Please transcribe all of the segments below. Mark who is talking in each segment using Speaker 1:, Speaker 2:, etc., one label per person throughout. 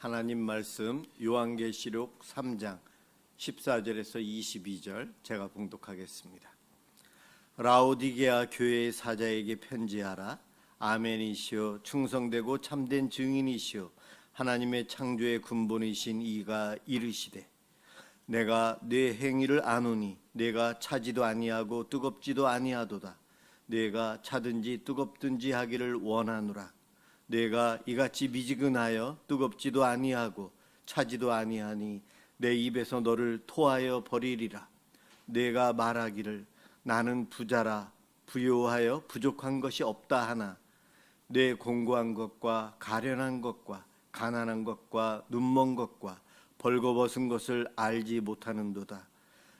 Speaker 1: 하나님 말씀 요한계시록 3장 14절에서 22절 제가 봉독하겠습니다. 라오디게아 교회의 사자에게 편지하라. 아멘이시오 충성되고 참된 증인이시오 하나님의 창조의 근본이신 이가 이르시되 내가 네 행위를 아노니 내가 차지도 아니하고 뜨겁지도 아니하도다. 내가 차든지 뜨겁든지 하기를 원하노라. 내가 이같이 미지근하여 뜨겁지도 아니하고 차지도 아니하니 내 입에서 너를 토하여 버리리라. 내가 말하기를 나는 부자라 부요하여 부족한 것이 없다 하나 내 공고한 것과 가련한 것과 가난한 것과 눈먼 것과 벌거벗은 것을 알지 못하는도다.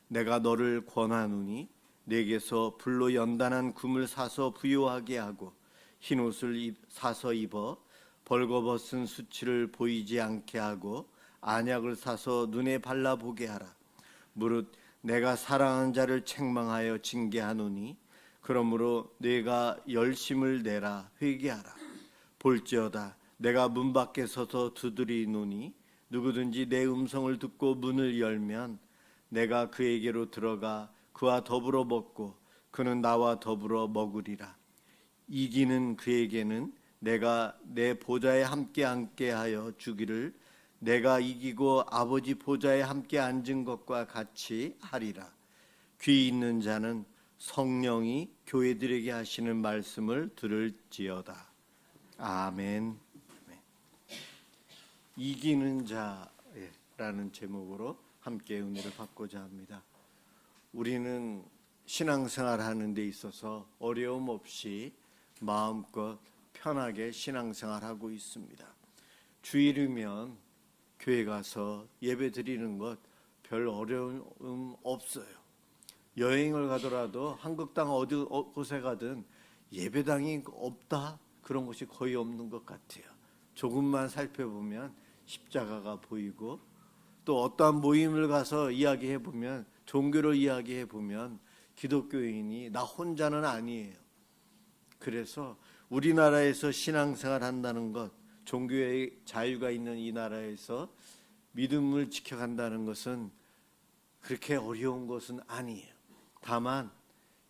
Speaker 1: 내가 너를 권하노니 내게서 불로 연단한 금을 사서 부요하게 하고 흰옷을 사서 입어 벌거벗은 수치를 보이지 않게 하고 안약을 사서 눈에 발라보게 하라. 무릇 내가 사랑하는 자를 책망하여 징계하노니 그러므로 내가 열심을 내라 회개하라. 볼지어다 내가 문 밖에 서서 두드리노니 누구든지 내 음성을 듣고 문을 열면 내가 그에게로 들어가 그와 더불어 먹고 그는 나와 더불어 먹으리라. 이기는 그에게는 내가 내 보좌에 함께 앉게 하여 주기를 내가 이기고 아버지 보좌에 함께 앉은 것과 같이 하리라. 귀 있는 자는 성령이 교회들에게 하시는 말씀을 들을지어다. 아멘. 이기는 자라는 제목으로 함께 은혜를 받고자 합니다. 우리는 신앙생활 하는 데 있어서 어려움 없이 마음껏 편하게 신앙생활하고 있습니다. 주일이면 교회 가서 예배 드리는 것 별 어려움 없어요. 여행을 가더라도 한국 땅 어디 곳에 가든 예배당이 없다 그런 곳이 거의 없는 것 같아요. 조금만 살펴보면 십자가가 보이고 또 어떠한 모임을 가서 이야기해 보면 종교를 이야기해 보면 기독교인이 나 혼자는 아니에요. 그래서 우리나라에서 신앙생활 한다는 것, 종교의 자유가 있는 이 나라에서 믿음을 지켜간다는 것은 그렇게 어려운 것은 아니에요. 다만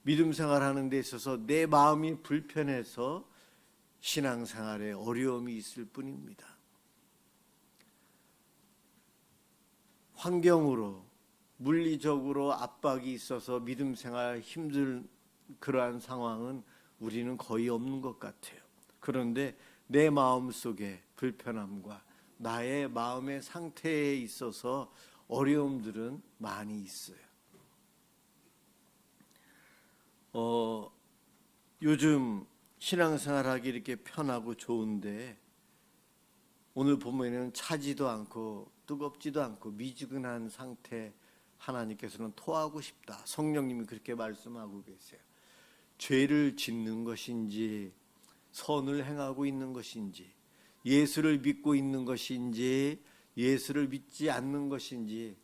Speaker 1: 믿음 생활하는 데 있어서 내 마음이 불편해서 신앙생활에 어려움이 있을 뿐입니다. 환경으로 물리적으로 압박이 있어서 믿음 생활 힘든 그러한 상황은 우리는 거의 없는 것 같아요. 그런데 내 마음 속에 불편함과 나의 마음의 상태에 있어서 어려움들은 많이 있어요. 요즘 신앙생활하기 이렇게 편하고 좋은데 오늘 본문에는 차지도 않고 뜨겁지도 않고 미지근한 상태 하나님께서는 토하고 싶다. 성령님이 그렇게 말씀하고 계세요. 죄를 짓는 것인지 선을 행하고 있는 것인지 예수를 믿고 있는 것인지 예수를 믿지 않는 것인지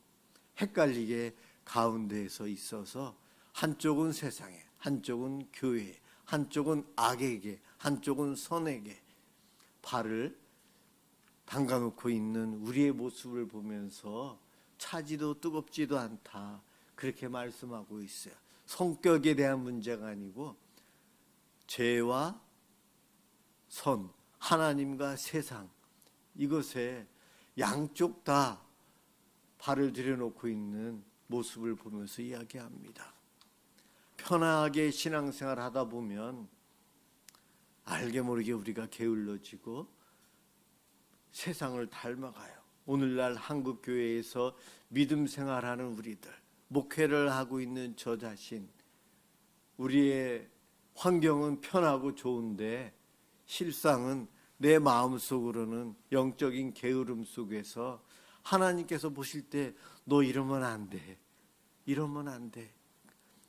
Speaker 1: 헷갈리게 가운데에서 있어서 한쪽은 세상에 한쪽은 교회에 한쪽은 악에게 한쪽은 선에게 발을 담가놓고 있는 우리의 모습을 보면서 차지도 뜨겁지도 않다 그렇게 말씀하고 있어요. 성격에 대한 문제가 아니고 죄와 선, 하나님과 세상 이것에 양쪽 다 발을 들여놓고 있는 모습을 보면서 이야기합니다. 편하게 신앙생활 하다 보면 알게 모르게 우리가 게을러지고 세상을 닮아가요. 오늘날 한국 교회에서 믿음 생활하는 우리들, 목회를 하고 있는 저 자신, 우리의 환경은 편하고 좋은데 실상은 내 마음속으로는 영적인 게으름 속에서 하나님께서 보실 때 너 이러면 안 돼. 이러면 안 돼.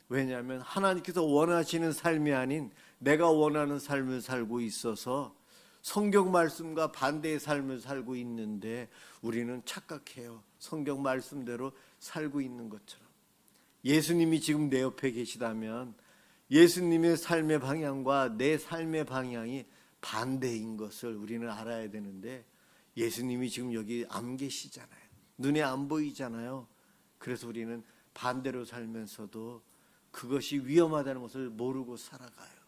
Speaker 1: 왜냐하면 하나님께서 원하시는 삶이 아닌 내가 원하는 삶을 살고 있어서 성경 말씀과 반대의 삶을 살고 있는데 우리는 착각해요. 성경 말씀대로 살고 있는 것처럼. 예수님이 지금 내 옆에 계시다면 예수님의 삶의 방향과 내 삶의 방향이 반대인 것을 우리는 알아야 되는데 예수님이 지금 여기 안 계시잖아요. 눈에 안 보이잖아요. 그래서 우리는 반대로 살면서도 그것이 위험하다는 것을 모르고 살아가요.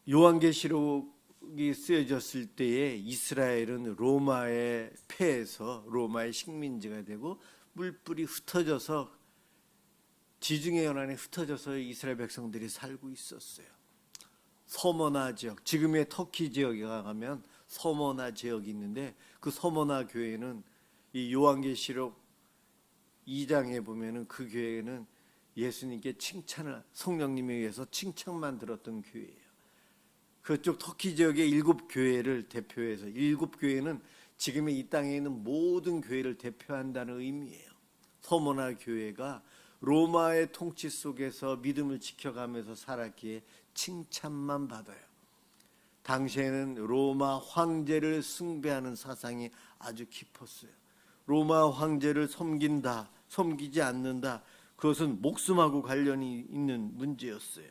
Speaker 1: 요한계시록이 쓰여졌을 때에 이스라엘은 로마의 패에서 로마의 식민지가 되고 물불이 흩어져서 지중해 연안에 흩어져서 이스라엘 백성들이 살고 있었어요. 서머나 지역, 지금의 터키 지역에 가면 서머나 지역이 있는데 그 서머나 교회는 이 요한계시록 2장에 보면은 그 교회는 예수님께 칭찬을 성령님에 의해서 칭찬만 들었던 교회예요. 그쪽 터키 지역의 7교회를 대표해서 7교회는 지금의 이 땅에 있는 모든 교회를 대표한다는 의미예요. 서머나 교회가 로마의 통치 속에서 믿음을 지켜가면서 살았기에 칭찬만 받아요. 당시에는 로마 황제를 숭배하는 사상이 아주 깊었어요. 로마 황제를 섬긴다, 섬기지 않는다, 그것은 목숨하고 관련이 있는 문제였어요.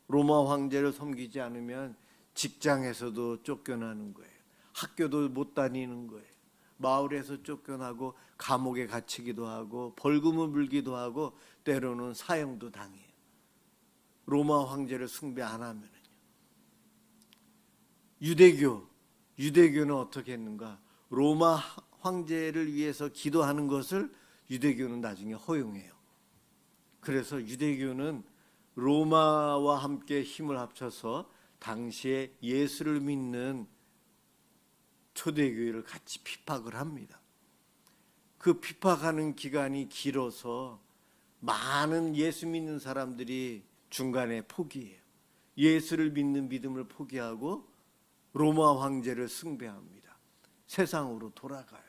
Speaker 1: 로마 황제를 섬기지 않으면 직장에서도 쫓겨나는 거예요. 학교도 못 다니는 거예요. 마을에서 쫓겨나고 감옥에 갇히기도 하고 벌금을 물기도 하고 때로는 사형도 당해요. 로마 황제를 숭배 안 하면은요. 유대교는 어떻게 했는가? 로마 황제를 위해서 기도하는 것을 유대교는 나중에 허용해요. 그래서 유대교는 로마와 함께 힘을 합쳐서 당시에 예수를 믿는 초대교회를 같이 핍박을 합니다. 그 핍박하는 기간이 길어서 많은 예수 믿는 사람들이 중간에 포기해요. 예수를 믿는 믿음을 포기하고 로마 황제를 숭배합니다. 세상으로 돌아가요.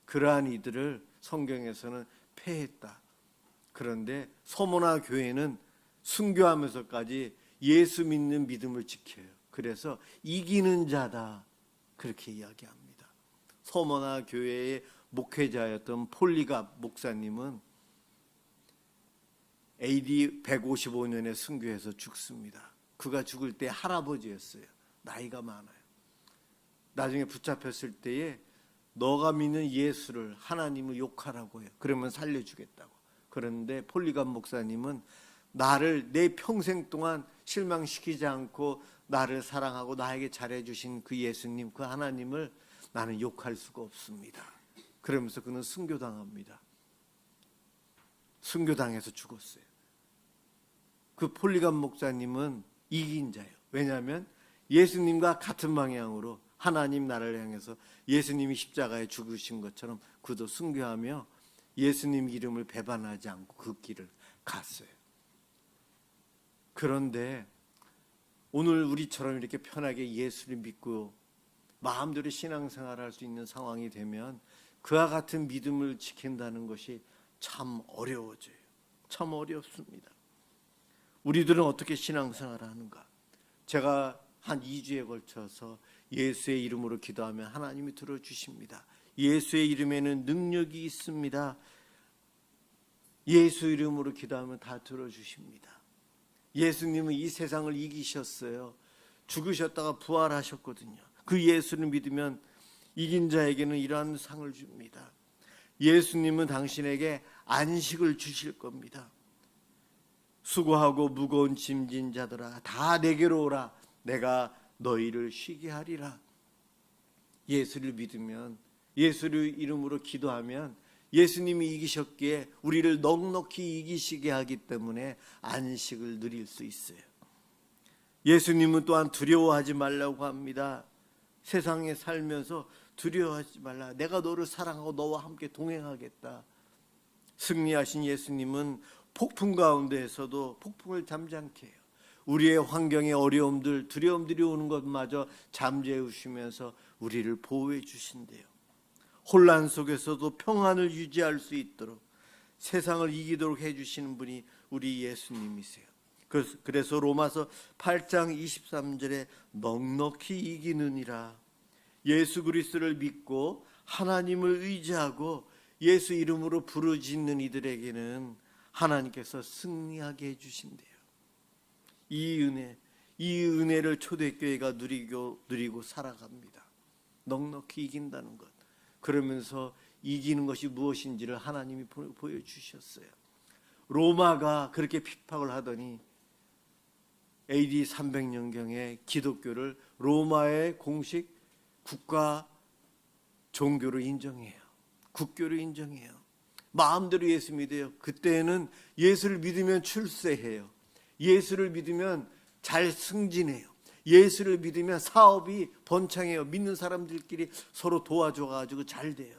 Speaker 1: 그러한 이들을 성경에서는 패했다. 그런데 서머나 교회는 순교하면서까지 예수 믿는 믿음을 지켜요. 그래서 이기는 자다, 그렇게 이야기합니다. 서머나 교회의 목회자였던 폴리갑 목사님은 AD 155년에 순교해서 죽습니다. 그가 죽을 때 할아버지였어요. 나이가 많아요. 나중에 붙잡혔을 때에 너가 믿는 예수를, 하나님을 욕하라고 해요. 그러면 살려주겠다고. 그런데 폴리갑 목사님은 나를 내 평생 동안 실망시키지 않고 나를 사랑하고 나에게 잘해주신 그 예수님, 그 하나님을 나는 욕할 수가 없습니다. 그러면서 그는 순교당합니다. 순교당해서 죽었어요. 그 폴리갑 목사님은 이긴 자예요. 왜냐하면 예수님과 같은 방향으로 하나님 나라를 향해서 예수님이 십자가에 죽으신 것처럼 그도 순교하며 예수님 이름을 배반하지 않고 그 길을 갔어요. 그런데 오늘 우리처럼 이렇게 편하게 예수를 믿고 마음대로 신앙생활을 할 수 있는 상황이 되면 그와 같은 믿음을 지킨다는 것이 참 어려워져요. 참 어렵습니다. 우리들은 어떻게 신앙생활을 하는가? 제가 한 2주에 걸쳐서 예수의 이름으로 기도하면 하나님이 들어주십니다. 예수의 이름에는 능력이 있습니다. 예수 이름으로 기도하면 다 들어주십니다. 예수님은 이 세상을 이기셨어요. 죽으셨다가 부활하셨거든요. 그 예수를 믿으면 이긴 자에게는 이러한 상을 줍니다. 예수님은 당신에게 안식을 주실 겁니다. 수고하고 무거운 짐진 자들아 다 내게로 오라. 내가 너희를 쉬게 하리라. 예수를 믿으면, 예수를 이름으로 기도하면 예수님이 이기셨기에 우리를 넉넉히 이기시게 하기 때문에 안식을 누릴 수 있어요. 예수님은 또한 두려워하지 말라고 합니다. 세상에 살면서 두려워하지 말라. 내가 너를 사랑하고 너와 함께 동행하겠다. 승리하신 예수님은 폭풍 가운데에서도 폭풍을 잠잠케 해요. 우리의 환경의 어려움들, 두려움들이 오는 것마저 잠재우시면서 우리를 보호해 주신대요. 혼란 속에서도 평안을 유지할 수 있도록 세상을 이기도록 해주시는 분이 우리 예수님이세요. 그래서 로마서 8장 23절에 넉넉히 이기느니라. 예수 그리스도를 믿고 하나님을 의지하고 예수 이름으로 부르짖는 이들에게는 하나님께서 승리하게 해주신대요. 이 은혜, 이 은혜를 초대교회가 누리고 살아갑니다. 넉넉히 이긴다는 것. 그러면서 이기는 것이 무엇인지를 하나님이 보여주셨어요. 로마가 그렇게 핍박을 하더니 AD 300년경에 기독교를 로마의 공식 국가 종교로 인정해요. 국교로 인정해요. 마음대로 예수 믿어요. 그때는 예수를 믿으면 출세해요. 예수를 믿으면 잘 승진해요. 예수를 믿으면 사업이 번창해요. 믿는 사람들끼리 서로 도와줘가지고 잘 돼요.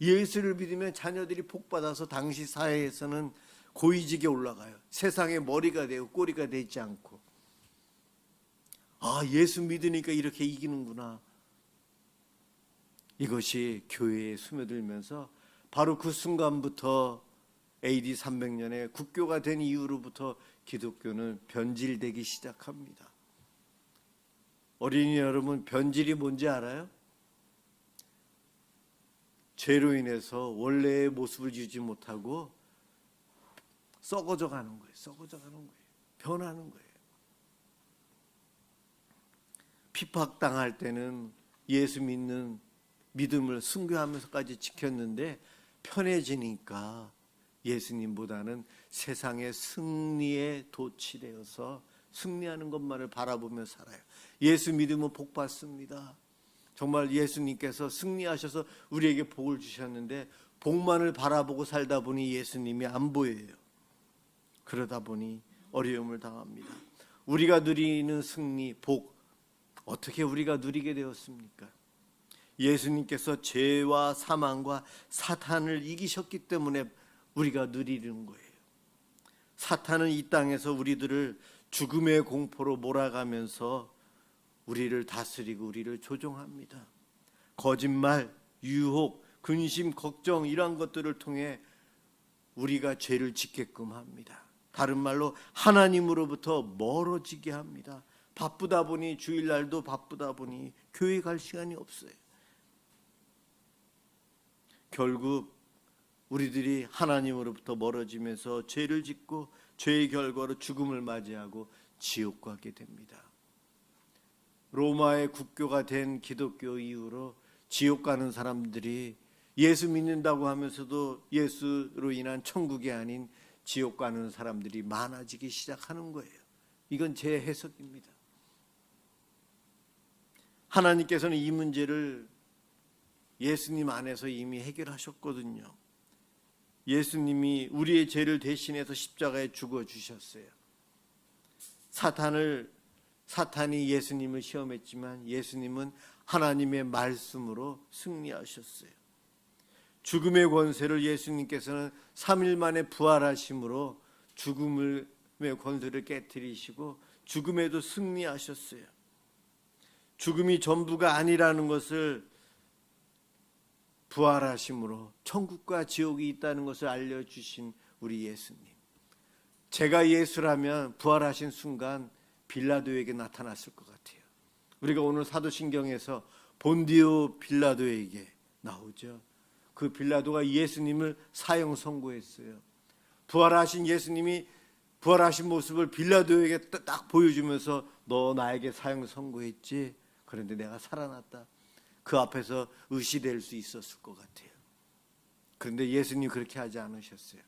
Speaker 1: 예수를 믿으면 자녀들이 복받아서 당시 사회에서는 고위직에 올라가요. 세상의 머리가 되고 꼬리가 되지 않고. 아, 예수 믿으니까 이렇게 이기는구나. 이것이 교회에 스며들면서 바로 그 순간부터 AD 300년에 국교가 된 이후로부터 기독교는 변질되기 시작합니다. 어린이 여러분, 변질이 뭔지 알아요? 죄로 인해서 원래의 모습을 유지 못하고 썩어져 가는 거예요. 썩어져 가는 거예요. 변하는 거예요. 핍박당할 때는 예수 믿는 믿음을 순교하면서까지 지켰는데 편해지니까 예수님보다는 세상의 승리에 도취되어서 승리하는 것만을 바라보며 살아요. 예수 믿으면 복 받습니다. 정말 예수님께서 승리하셔서 우리에게 복을 주셨는데 복만을 바라보고 살다 보니 예수님이 안 보여요. 그러다 보니 어려움을 당합니다. 우리가 누리는 승리, 복, 어떻게 우리가 누리게 되었습니까? 예수님께서 죄와 사망과 사탄을 이기셨기 때문에 우리가 누리는 거예요. 사탄은 이 땅에서 우리들을 죽음의 공포로 몰아가면서 우리를 다스리고 우리를 조종합니다. 거짓말, 유혹, 근심, 걱정 이러한 것들을 통해 우리가 죄를 짓게끔 합니다. 다른 말로 하나님으로부터 멀어지게 합니다. 바쁘다 보니 주일날도 바쁘다 보니 교회 갈 시간이 없어요. 결국 우리들이 하나님으로부터 멀어지면서 죄를 짓고 죄의 결과로 죽음을 맞이하고 지옥 가게 됩니다. 로마의 국교가 된 기독교 이후로 지옥 가는 사람들이 예수 믿는다고 하면서도 예수로 인한 천국이 아닌 지옥 가는 사람들이 많아지기 시작하는 거예요. 이건 제 해석입니다. 하나님께서는 이 문제를 예수님 안에서 이미 해결하셨거든요. 예수님이 우리의 죄를 대신해서 십자가에 죽어주셨어요. 사탄이 예수님을 시험했지만 예수님은 하나님의 말씀으로 승리하셨어요. 죽음의 권세를 예수님께서는 3일 만에 부활하심으로 죽음의 권세를 깨뜨리시고 죽음에도 승리하셨어요. 죽음이 전부가 아니라는 것을 부활하심으로 천국과 지옥이 있다는 것을 알려주신 우리 예수님. 제가 예수라면 부활하신 순간 빌라도에게 나타났을 것 같아요. 우리가 오늘 사도신경에서 본디오 빌라도에게 나오죠. 그 빌라도가 예수님을 사형 선고했어요. 부활하신 예수님이 부활하신 모습을 빌라도에게 딱 보여주면서 너 나에게 사형 선고했지? 그런데 내가 살아났다. 그 앞에서 의시될 수 있었을 것 같아요. 그런데 예수님 그렇게 하지 않으셨어요.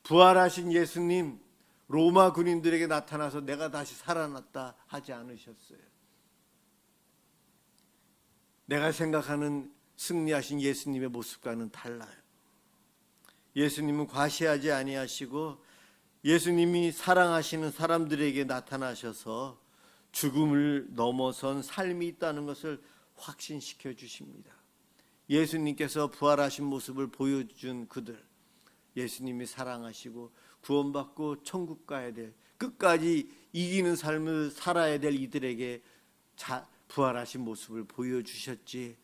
Speaker 1: 부활하신 예수님 로마 군인들에게 나타나서 내가 다시 살아났다 하지 않으셨어요. 내가 생각하는 승리하신 예수님의 모습과는 달라요. 예수님은 과시하지 아니하시고 예수님이 사랑하시는 사람들에게 나타나셔서 죽음을 넘어선 삶이 있다는 것을 확신시켜 주십니다. 예수님께서 부활하신 모습을 보여준 그들, 예수님이 사랑하시고 구원받고 천국 가야 될, 끝까지 이기는 삶을 살아야 될 이들에게 부활하신 모습을 보여주셨지,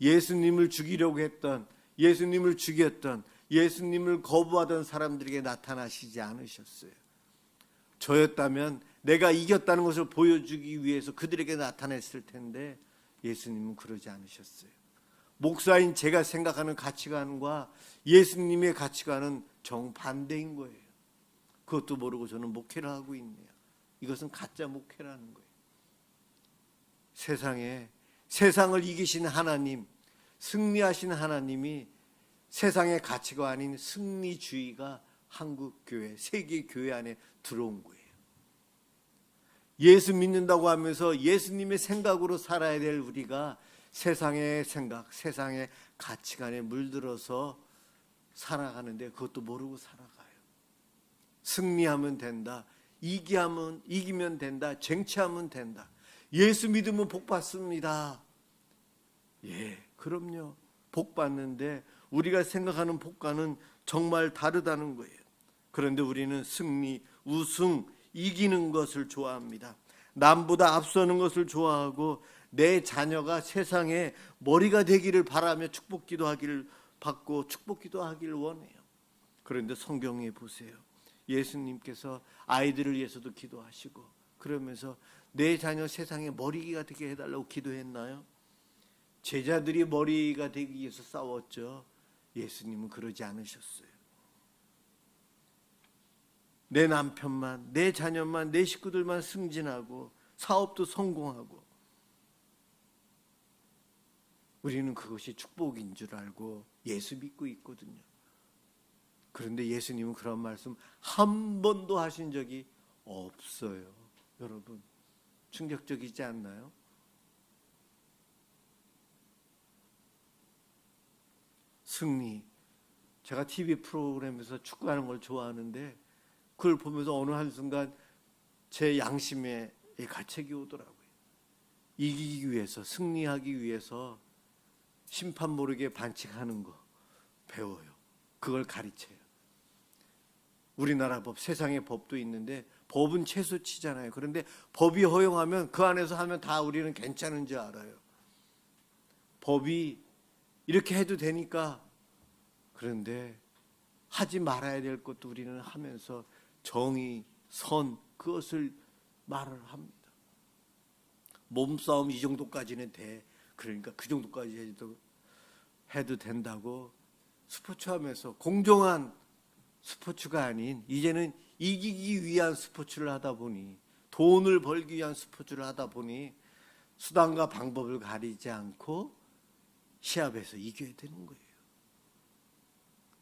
Speaker 1: 예수님을 죽이려고 했던, 예수님을 죽였던, 예수님을 거부하던 사람들에게 나타나시지 않으셨어요. 저였다면 내가 이겼다는 것을 보여주기 위해서 그들에게 나타냈을 텐데 예수님은 그러지 않으셨어요. 목사인 제가 생각하는 가치관과 예수님의 가치관은 정반대인 거예요. 그것도 모르고 저는 목회를 하고 있네요. 이것은 가짜 목회라는 거예요. 세상을 이기신 하나님, 승리하신 하나님이 세상의 가치가 아닌 승리주의가 한국교회, 세계교회 안에 들어온 거예요. 예수 믿는다고 하면서 예수님의 생각으로 살아야 될 우리가 세상의 생각, 세상의 가치관에 물들어서 살아가는데 그것도 모르고 살아가요. 승리하면 된다. 이기면 된다. 쟁취하면 된다. 예수 믿으면 복 받습니다. 예, 그럼요. 복 받는데 우리가 생각하는 복과는 정말 다르다는 거예요. 그런데 우리는 승리, 우승, 이기는 것을 좋아합니다. 남보다 앞서는 것을 좋아하고 내 자녀가 세상에 머리가 되기를 바라며 축복기도하기를 받고 축복기도하기를 원해요. 그런데 성경에 보세요. 예수님께서 아이들을 위해서도 기도하시고 그러면서 내 자녀 세상에 머리가 되게 해달라고 기도했나요? 제자들이 머리가 되기 위해서 싸웠죠. 예수님은 그러지 않으셨어요. 내 남편만, 내 자녀만, 내 식구들만 승진하고 사업도 성공하고 우리는 그것이 축복인 줄 알고 예수 믿고 있거든요. 그런데 예수님은 그런 말씀 한 번도 하신 적이 없어요. 여러분, 충격적이지 않나요? 승리. 제가 TV 프로그램에서 축구하는 걸 좋아하는데 그걸 보면서 어느 한순간 제 양심에 가책이 오더라고요. 이기기 위해서, 승리하기 위해서 심판 모르게 반칙하는 거 배워요. 그걸 가르쳐요. 우리나라 법, 세상의 법도 있는데 법은 최소치잖아요. 그런데 법이 허용하면 그 안에서 하면 다 우리는 괜찮은 줄 알아요. 법이 이렇게 해도 되니까. 그런데 하지 말아야 될 것도 우리는 하면서 정의, 선 그것을 말을 합니다. 몸싸움 이 정도까지는 돼. 그러니까 그 정도까지 해도 된다고 스포츠 하면서 공정한 스포츠가 아닌 이제는 이기기 위한 스포츠를 하다 보니 돈을 벌기 위한 스포츠를 하다 보니 수단과 방법을 가리지 않고 시합에서 이겨야 되는 거예요.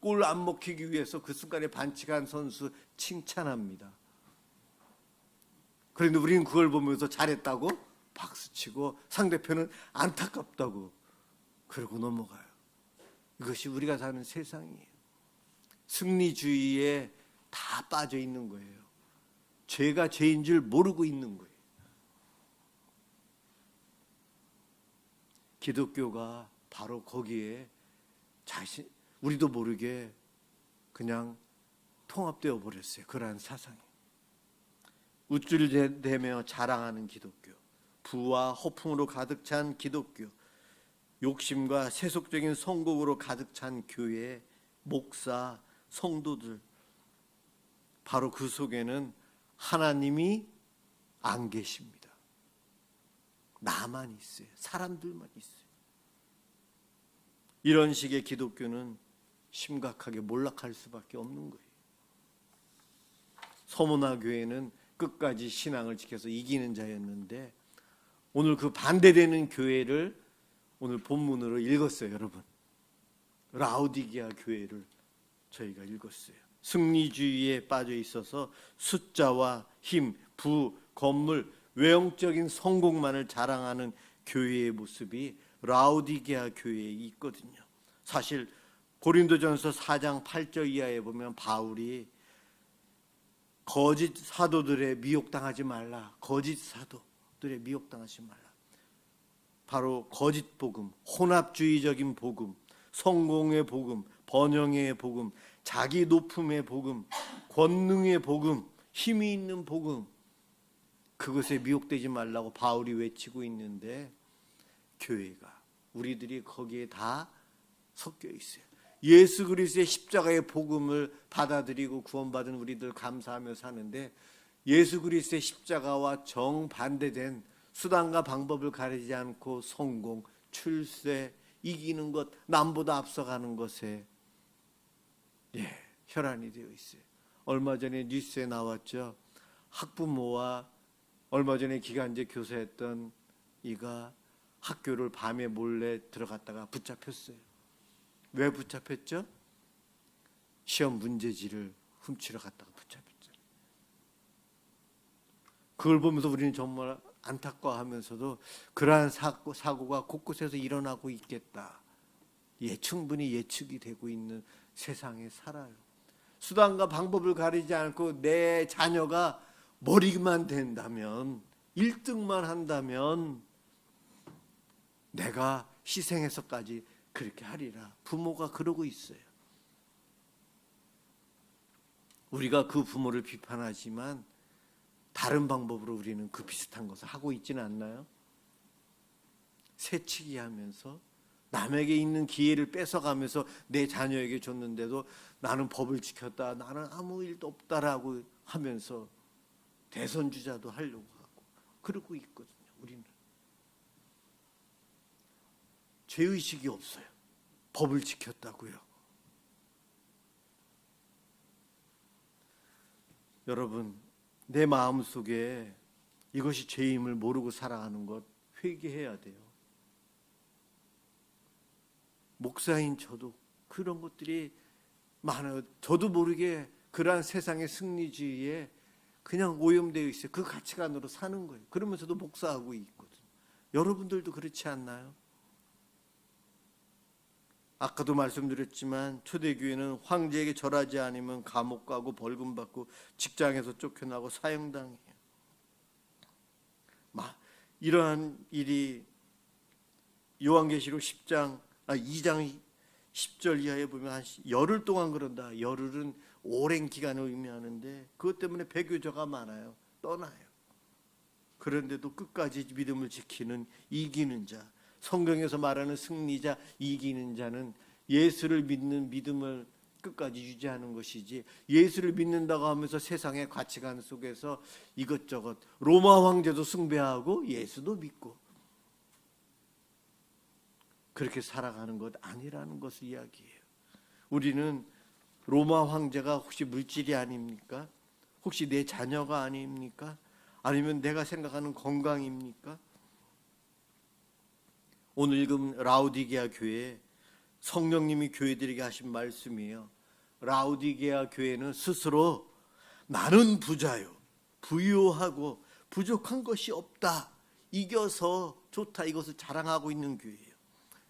Speaker 1: 골 안 먹히기 위해서 그 순간에 반칙한 선수 칭찬합니다. 그런데 우리는 그걸 보면서 잘했다고 박수치고 상대편은 안타깝다고 그러고 넘어가요. 이것이 우리가 사는 세상이에요. 승리주의에 다 빠져 있는 거예요. 죄가 죄인 줄 모르고 있는 거예요. 기독교가 바로 거기에 우리도 모르게 그냥 통합되어 버렸어요. 그러한 사상이. 우쭐대며 자랑하는 기독교, 부와 허풍으로 가득 찬 기독교, 욕심과 세속적인 성공으로 가득 찬 교회, 목사, 성도들, 바로 그 속에는 하나님이 안 계십니다. 나만 있어요. 사람들만 있어요. 이런 식의 기독교는 심각하게 몰락할 수밖에 없는 거예요. 서문화 교회는 끝까지 신앙을 지켜서 이기는 자였는데 오늘 그 반대되는 교회를 오늘 본문으로 읽었어요. 여러분, 라오디게아 교회를 저희가 읽었어요. 승리주의에 빠져 있어서 숫자와 힘, 부, 건물, 외형적인 성공만을 자랑하는 교회의 모습이 라오디게아 교회에 있거든요. 사실 고린도전서 4장 8절 이하에 보면 바울이 거짓 사도들의 미혹당하지 말라. 거짓 사도들의 미혹당하지 말라. 바로 거짓 복음, 혼합주의적인 복음, 성공의 복음, 번영의 복음, 자기 높음의 복음, 권능의 복음, 힘이 있는 복음, 그것에 미혹되지 말라고 바울이 외치고 있는데 교회가, 우리들이 거기에 다 섞여 있어요. 예수 그리스도의 십자가의 복음을 받아들이고 구원받은 우리들 감사하며 사는데 예수 그리스도의 십자가와 정반대된 수단과 방법을 가리지 않고 성공, 출세, 이기는 것, 남보다 앞서가는 것에 혈안이 되어 있어요. 얼마 전에 뉴스에 나왔죠. 학부모와 얼마 전에 기간제 교사했던 이가 학교를 밤에 몰래 들어갔다가 붙잡혔어요. 왜 붙잡혔죠? 시험 문제지를 훔치러 갔다가 붙잡혔죠. 그걸 보면서 우리는 정말 안타까워하면서도 그러한 사고가 곳곳에서 일어나고 있겠다. 충분히 예측이 되고 있는 세상에 살아요. 수단과 방법을 가리지 않고 내 자녀가 머리만 된다면, 1등만 한다면 내가 희생해서까지 그렇게 하리라. 부모가 그러고 있어요. 우리가 그 부모를 비판하지만 다른 방법으로 우리는 그 비슷한 것을 하고 있지는 않나요? 새치기 하면서 남에게 있는 기회를 뺏어가면서 내 자녀에게 줬는데도 나는 법을 지켰다, 나는 아무 일도 없다라고 하면서 대선 주자도 하려고 하고 그러고 있거든요. 우리는 죄의식이 없어요. 법을 지켰다고요. 여러분, 내 마음속에 이것이 죄임을 모르고 살아가는 것 회개해야 돼요. 목사인 저도 그런 것들이 많아요. 저도 모르게 그러한 세상의 승리주의에 그냥 오염되어 있어요. 그 가치관으로 사는 거예요. 그러면서도 목사하고 있거든요. 여러분들도 그렇지 않나요? 아까도 말씀드렸지만 초대교회는 황제에게 절하지 않으면 감옥 가고 벌금 받고 직장에서 쫓겨나고 사형당해요. 이러한 일이 요한계시록 2장 10절 이하에 보면 한 열흘 동안 그런다. 열흘은 오랜 기간을 의미하는데 그것 때문에 배교자가 많아요. 떠나요. 그런데도 끝까지 믿음을 지키는 이기는 자, 성경에서 말하는 승리자, 이기는 자는 예수를 믿는 믿음을 끝까지 유지하는 것이지, 예수를 믿는다고 하면서 세상의 가치관 속에서 이것저것 로마 황제도 숭배하고 예수도 믿고 그렇게 살아가는 것 아니라는 것을 이야기해요. 우리는 로마 황제가 혹시 물질이 아닙니까? 혹시 내 자녀가 아닙니까? 아니면 내가 생각하는 건강입니까? 오늘 읽은 라우디게아 교회, 성령님이 교회들에게 하신 말씀이에요. 라우디게아 교회는 스스로 나는 부자요, 부유하고 부족한 것이 없다, 이겨서 좋다, 이것을 자랑하고 있는 교회예요.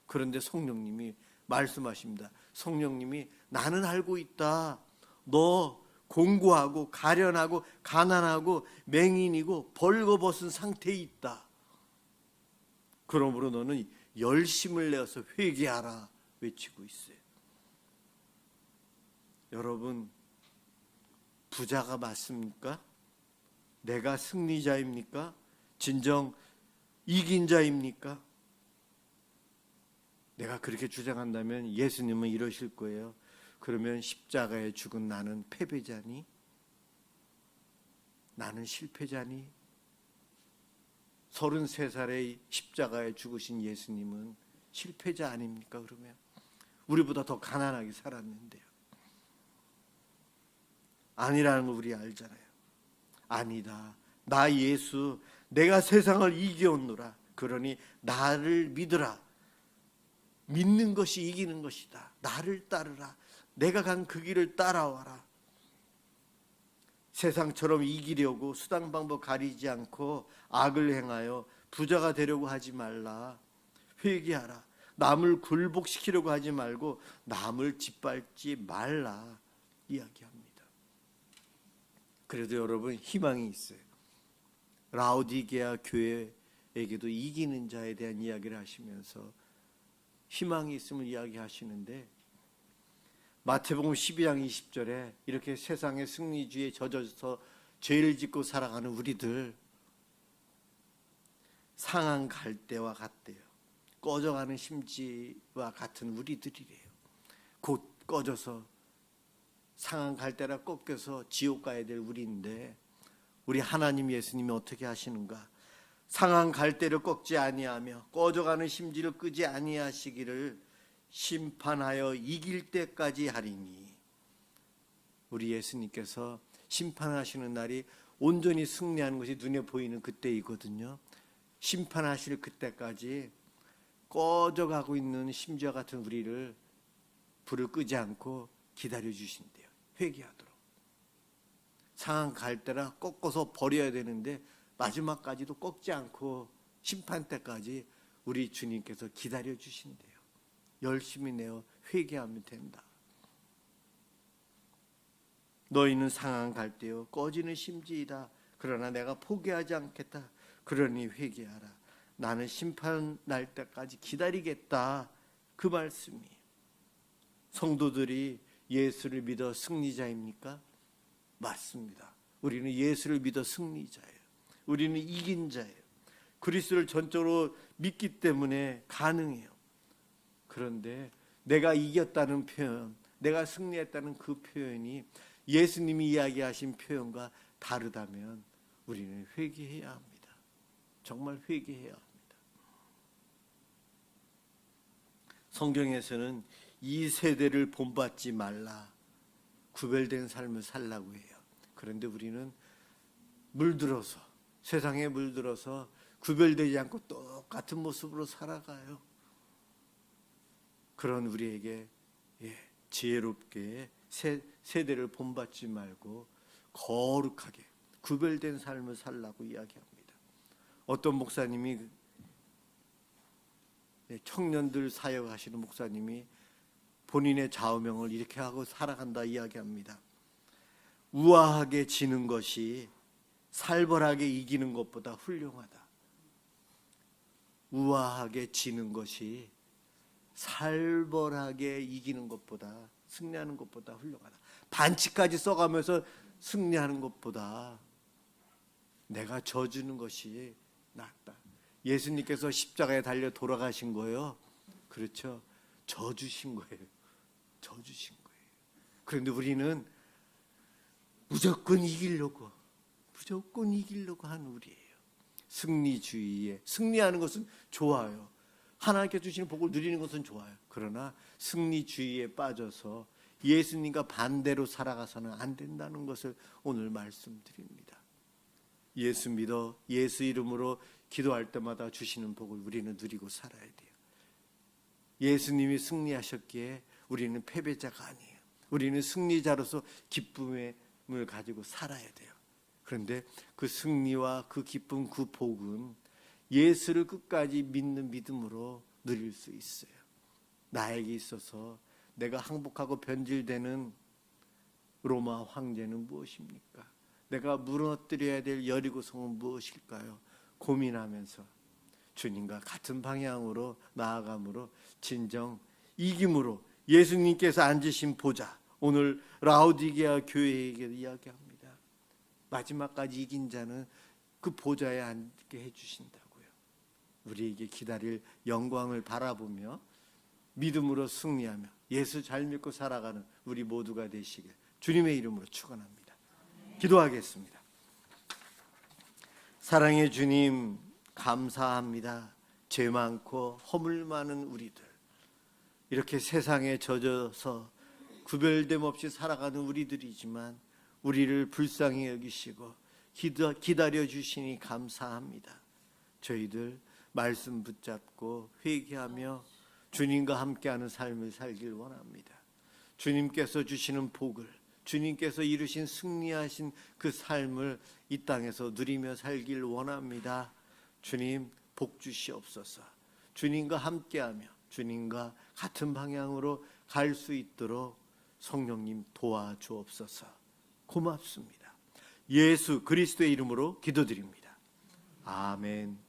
Speaker 1: 그런데 성령님이 말씀하십니다. 성령님이 나는 알고 있다. 너 공고하고 가련하고 가난하고 맹인이고 벌거벗은 상태에 있다. 그러므로 너는 열심을 내어서 회개하라 외치고 있어요. 여러분, 부자가 맞습니까? 내가 승리자입니까? 진정 이긴 자입니까? 내가 그렇게 주장한다면 예수님은 이러실 거예요. 그러면 십자가에 죽은 나는 패배자니? 나는 실패자니? 33살에 십자가에 죽으신 예수님은 실패자 아닙니까? 그러면 우리보다 더 가난하게 살았는데요. 아니라는 걸 우리 알잖아요. 아니다. 나 예수, 내가 세상을 이겨오노라. 그러니 나를 믿으라. 믿는 것이 이기는 것이다. 나를 따르라. 내가 간 그 길을 따라와라. 세상처럼 이기려고 수단 방법 가리지 않고 악을 행하여 부자가 되려고 하지 말라. 회개하라. 남을 굴복시키려고 하지 말고 남을 짓밟지 말라 이야기합니다. 그래도 여러분, 희망이 있어요. 라우디게아 교회에게도 이기는 자에 대한 이야기를 하시면서 희망이 있음을 이야기하시는데, 마태복음 12장 20절에 이렇게 세상의 승리주의에 젖어서 죄를 짓고 살아가는 우리들, 상한 갈대와 같대요. 꺼져가는 심지와 같은 우리들이래요. 곧 꺼져서 상한 갈대라 꺾여서 지옥 가야 될 우리인데, 우리 하나님 예수님이 어떻게 하시는가? 상한 갈대를 꺾지 아니하며 꺼져가는 심지를 끄지 아니하시기를 심판하여 이길 때까지 하리니. 우리 예수님께서 심판하시는 날이 온전히 승리하는 것이 눈에 보이는 그때이거든요. 심판하실 그때까지 꺼져가고 있는 심지어 같은 우리를 불을 끄지 않고 기다려 주신대요. 회개하도록. 상한 갈 때라 꺾어서 버려야 되는데 마지막까지도 꺾지 않고 심판 때까지 우리 주님께서 기다려 주신대요. 열심히 내어 회개하면 된다. 너희는 상한 갈 때요 꺼지는 심지이다. 그러나 내가 포기하지 않겠다. 그러니 회개하라. 나는 심판 날 때까지 기다리겠다. 그 말씀이. 성도들이 예수를 믿어 승리자입니까? 맞습니다. 우리는 예수를 믿어 승리자예요. 우리는 이긴 자예요. 그리스도를 전적으로 믿기 때문에 가능해요. 그런데 내가 이겼다는 표현, 내가 승리했다는 그 표현이 예수님이 이야기하신 표현과 다르다면 우리는 회개해야 합니다. 정말 회개해야 합니다. 성경에서는 이 세대를 본받지 말라, 구별된 삶을 살라고 해요. 그런데 우리는 물들어서, 세상에 물들어서 구별되지 않고 똑같은 모습으로 살아가요. 그런 우리에게 지혜롭게 세대를 본받지 말고 거룩하게 구별된 삶을 살라고 이야기합니다. 어떤 목사님이, 청년들 사역하시는 목사님이 본인의 좌우명을 이렇게 하고 살아간다 이야기합니다. 우아하게 지는 것이 살벌하게 이기는 것보다 훌륭하다. 우아하게 지는 것이 살벌하게 이기는 것보다, 승리하는 것보다 훌륭하다. 반치까지 써가면서 승리하는 것보다 내가 져주는 것이 낫다. 예수님께서 십자가에 달려 돌아가신 거예요. 그렇죠. 져주신 거예요. 져주신 거예요. 그런데 우리는 무조건 이기려고 하는 우리예요. 승리주의에, 승리하는 것은 좋아요. 하나님께 주시는 복을 누리는 것은 좋아요. 그러나 승리주의에 빠져서 예수님과 반대로 살아가서는 안 된다는 것을 오늘 말씀드립니다. 예수 믿어 예수 이름으로 기도할 때마다 주시는 복을 우리는 누리고 살아야 돼요. 예수님이 승리하셨기에 우리는 패배자가 아니에요. 우리는 승리자로서 기쁨을 가지고 살아야 돼요. 그런데 그 승리와 그 기쁨, 그 복은 예수를 끝까지 믿는 믿음으로 누릴 수 있어요. 나에게 있어서 내가 항복하고 변질되는 로마 황제는 무엇입니까? 내가 무너뜨려야 될 여리고성은 무엇일까요? 고민하면서 주님과 같은 방향으로 나아감으로 진정 이김으로 예수님께서 앉으신 보좌, 오늘 라오디게아 교회에게 이야기합니다. 마지막까지 이긴 자는 그 보좌에 앉게 해주신다고요. 우리에게 기다릴 영광을 바라보며 믿음으로 승리하며 예수 잘 믿고 살아가는 우리 모두가 되시길 주님의 이름으로 축원합니다. 기도하겠습니다. 사랑의 주님, 감사합니다. 죄 많고 허물 많은 우리들, 이렇게 세상에 젖어서 구별됨 없이 살아가는 우리들이지만 우리를 불쌍히 여기시고 기다려 주시니 감사합니다. 저희들 말씀 붙잡고 회개하며 주님과 함께하는 삶을 살길 원합니다. 주님께서 주시는 복을, 주님께서 이루신 승리하신 그 삶을 이 땅에서 누리며 살길 원합니다. 주님 복 주시옵소서. 주님과 함께하며 주님과 같은 방향으로 갈 수 있도록 성령님 도와주옵소서. 고맙습니다. 예수 그리스도의 이름으로 기도드립니다. 아멘.